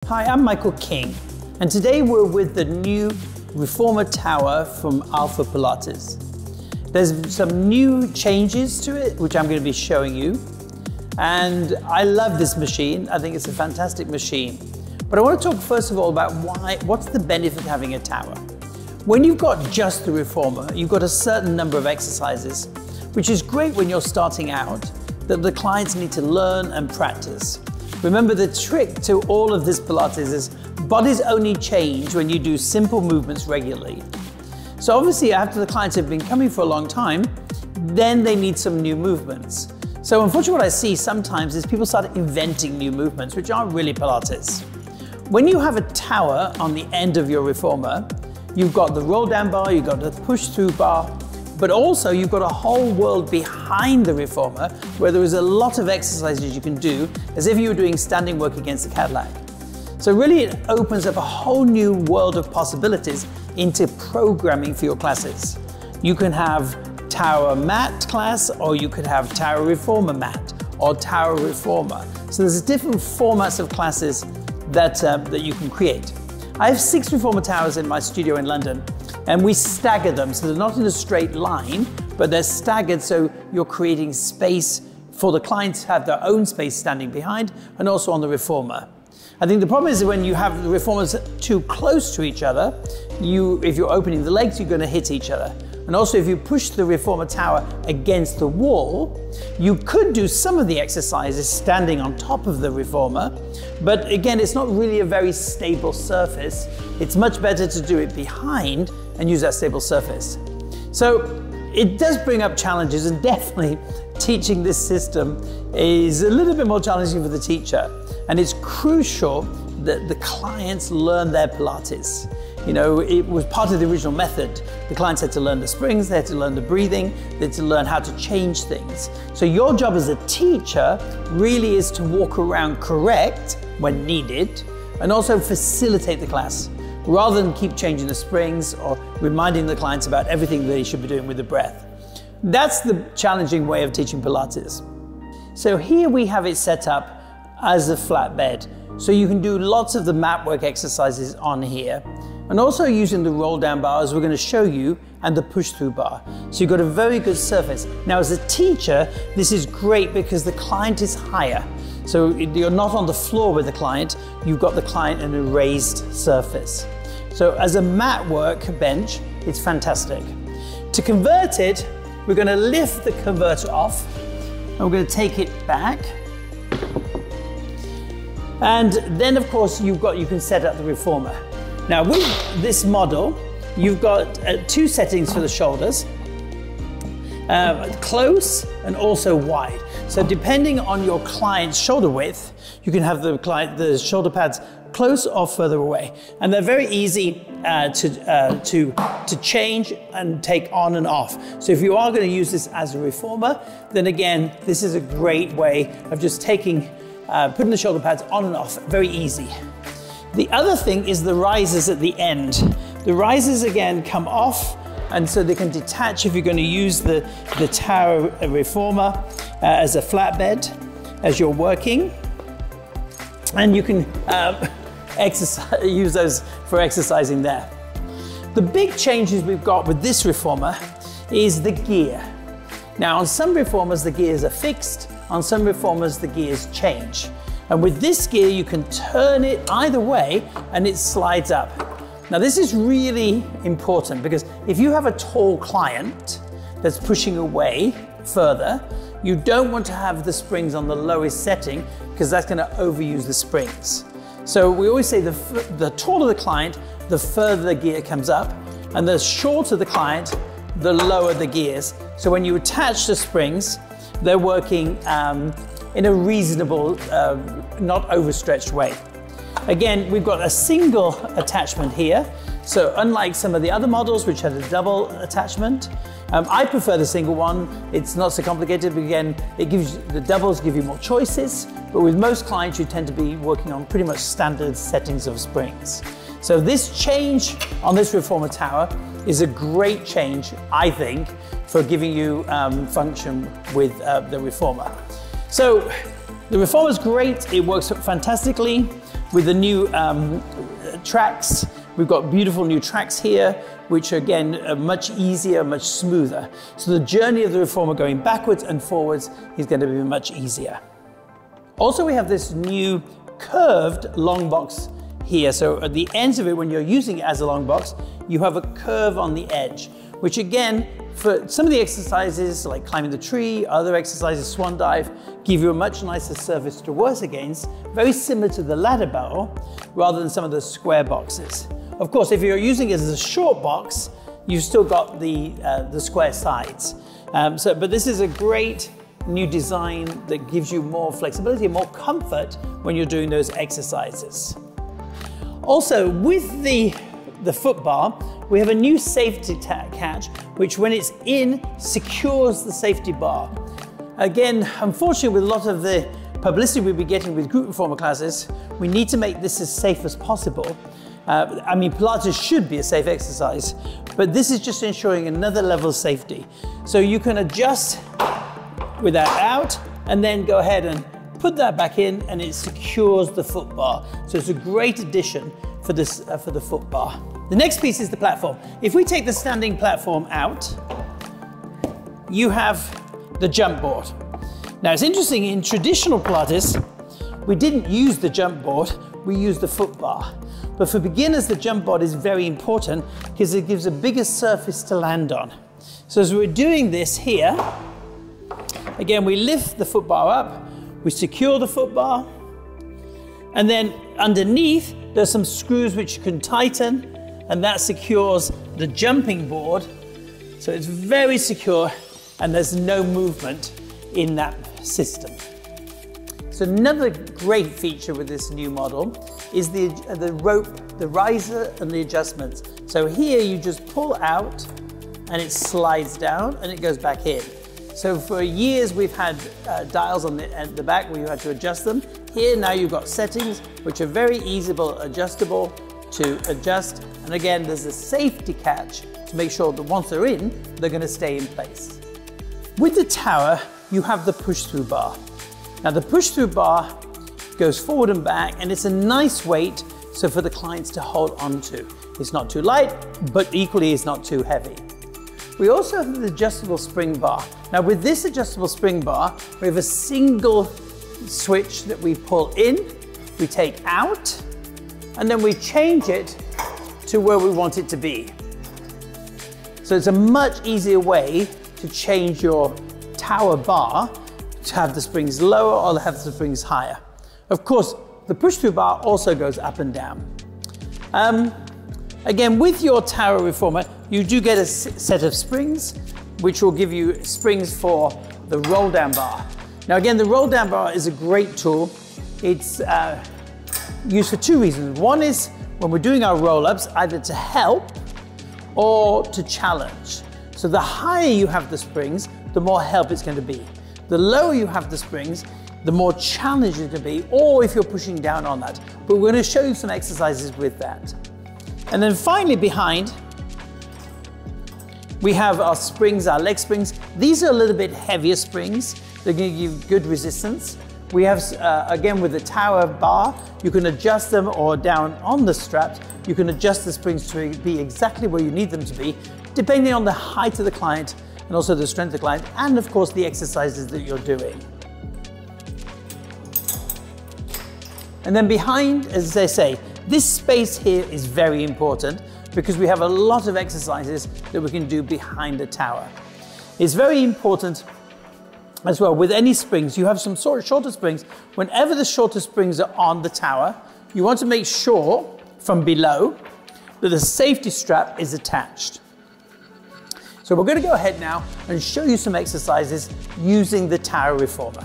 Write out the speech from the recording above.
Hi, I'm Michael King, and today we're with the new Reformer Tower from Alpha Pilates. There's some new changes to it, which I'm going to be showing you. And I love this machine. I think it's a fantastic machine. But I want to talk first of all about what's the benefit of having a tower. When you've got just the Reformer, you've got a certain number of exercises, which is great when you're starting out, that the clients need to learn and practice. Remember, the trick to all of this Pilates is bodies only change when you do simple movements regularly. So obviously after the clients have been coming for a long time, then they need some new movements. So unfortunately what I see sometimes is people start inventing new movements which aren't really Pilates. When you have a tower on the end of your Reformer, you've got the roll down bar, you've got the push through bar, but also you've got a whole world behind the Reformer where there is a lot of exercises you can do as if you were doing standing work against the Cadillac. So really it opens up a whole new world of possibilities into programming for your classes. You can have Tower Mat class, or you could have Tower Reformer Mat or Tower Reformer. So there's different formats of classes that you can create. I have 6 Reformer towers in my studio in London, and we stagger them, so they're not in a straight line, but they're staggered so you're creating space for the clients to have their own space standing behind and also on the Reformer. I think the problem is when you have the Reformers too close to each other, if you're opening the legs, you're going to hit each other. And also if you push the Reformer tower against the wall, you could do some of the exercises standing on top of the Reformer, but again, it's not really a very stable surface. It's much better to do it behind and use that stable surface. So it does bring up challenges, and definitely teaching this system is a little bit more challenging for the teacher. And it's crucial that the clients learn their Pilates. You know, it was part of the original method. The clients had to learn the springs, they had to learn the breathing, they had to learn how to change things. So your job as a teacher really is to walk around correct when needed and also facilitate the class, rather than keep changing the springs or reminding the clients about everything they should be doing with the breath. That's the challenging way of teaching Pilates. So here we have it set up as a flat bed. So you can do lots of the mat work exercises on here, and also using the roll down bar as we're going to show you, and the push through bar. So you've got a very good surface. Now as a teacher, this is great because the client is higher. So you're not on the floor with the client, you've got the client in a raised surface. So as a mat work bench, it's fantastic. To convert it, we're going to lift the converter off, and we're going to take it back. And then of course you can set up the Reformer. Now with this model, you've got 2 settings for the shoulders, close and also wide. So depending on your client's shoulder width, you can have the shoulder pads close or further away. And they're very easy to change and take on and off. So if you are going to use this as a Reformer, then again, this is a great way of just putting the shoulder pads on and off, very easy. The other thing is the risers at the end. The risers again come off, and so they can detach if you're going to use the Tower Reformer as a flatbed as you're working. And you can use those for exercising there. The big changes we've got with this Reformer is the gear. Now on some Reformers the gears are fixed, on some Reformers the gears change. And with this gear you can turn it either way and it slides up. Now this is really important because if you have a tall client that's pushing away further, you don't want to have the springs on the lowest setting because that's going to overuse the springs. So we always say the taller the client, the further the gear comes up, and the shorter the client, the lower the gears. So when you attach the springs, they're working in a reasonable, not overstretched way. Again, we've got a single attachment here. So unlike some of the other models which had a double attachment, I prefer the single one. It's not so complicated, but again, the doubles give you more choices, but with most clients you tend to be working on pretty much standard settings of springs. So this change on this Reformer Tower is a great change, I think, for giving you function with the Reformer. So the Reformer is great, it works fantastically. with the new tracks. We've got beautiful new tracks here, which again are much easier, much smoother. So the journey of the reformer going backwards and forwards is going to be much easier. Also, we have this new curved long box here. So at the ends of it, when you're using it as a long box, you have a curve on the edge, which again, for some of the exercises like climbing the tree, other exercises, swan dive, give you a much nicer surface to work against, very similar to the ladder barrel, rather than some of the square boxes. Of course, if you're using it as a short box, you've still got the square sides. But this is a great new design that gives you more flexibility and more comfort when you're doing those exercises. Also, with the foot bar, we have a new safety catch, which when it's in, secures the safety bar. Again, unfortunately, with a lot of the publicity we'll be getting with group reformer classes, we need to make this as safe as possible. I mean, Pilates should be a safe exercise, but this is just ensuring another level of safety. So you can adjust with that out and then go ahead and put that back in and it secures the foot bar. So it's a great addition for this for the foot bar. The next piece is the platform. If we take the standing platform out, you have the jump board. Now it's interesting, in traditional Pilates, we didn't use the jump board, we used the foot bar. But for beginners, the jump board is very important because it gives a bigger surface to land on. So as we're doing this here, again, we lift the foot bar up, we secure the foot bar, and then underneath, there's some screws which you can tighten, and that secures the jumping board. So it's very secure, and there's no movement in that system. So another great feature with this new model is the rope, the riser and the adjustments. So here you just pull out and it slides down and it goes back in. So for years we've had dials on the back where you had to adjust them. Here now you've got settings which are very easily adjustable to adjust. And again, there's a safety catch to make sure that once they're in, they're going to stay in place. With the tower, you have the push-through bar. Now the push-through bar goes forward and back, and it's a nice weight so for the clients to hold on to. It's not too light, but equally it's not too heavy. We also have the adjustable spring bar. Now with this adjustable spring bar, we have a single switch that we pull in, we take out, and then we change it to where we want it to be. So it's a much easier way to change your tower bar to have the springs lower or to have the springs higher. Of course, the push-through bar also goes up and down. Again, with your tower reformer, you do get a set of springs, which will give you springs for the roll-down bar. Now again, the roll-down bar is a great tool. It's used for two reasons. One is when we're doing our roll-ups, either to help or to challenge. So the higher you have the springs, the more help it's going to be. The lower you have the springs, the more challenging it's going to be, or if you're pushing down on that. But we're going to show you some exercises with that. And then finally behind, we have our springs, our leg springs. These are a little bit heavier springs. They're going to give good resistance. We have, again, with the tower bar, you can adjust them or down on the straps. You can adjust the springs to be exactly where you need them to be, depending on the height of the client and also the strength of the client, and of course the exercises that you're doing. And then behind, as I say, this space here is very important because we have a lot of exercises that we can do behind the tower. It's very important as well with any springs. You have some sort of shorter springs. Whenever the shorter springs are on the tower, you want to make sure from below that the safety strap is attached. So we're going to go ahead now and show you some exercises using the tower reformer.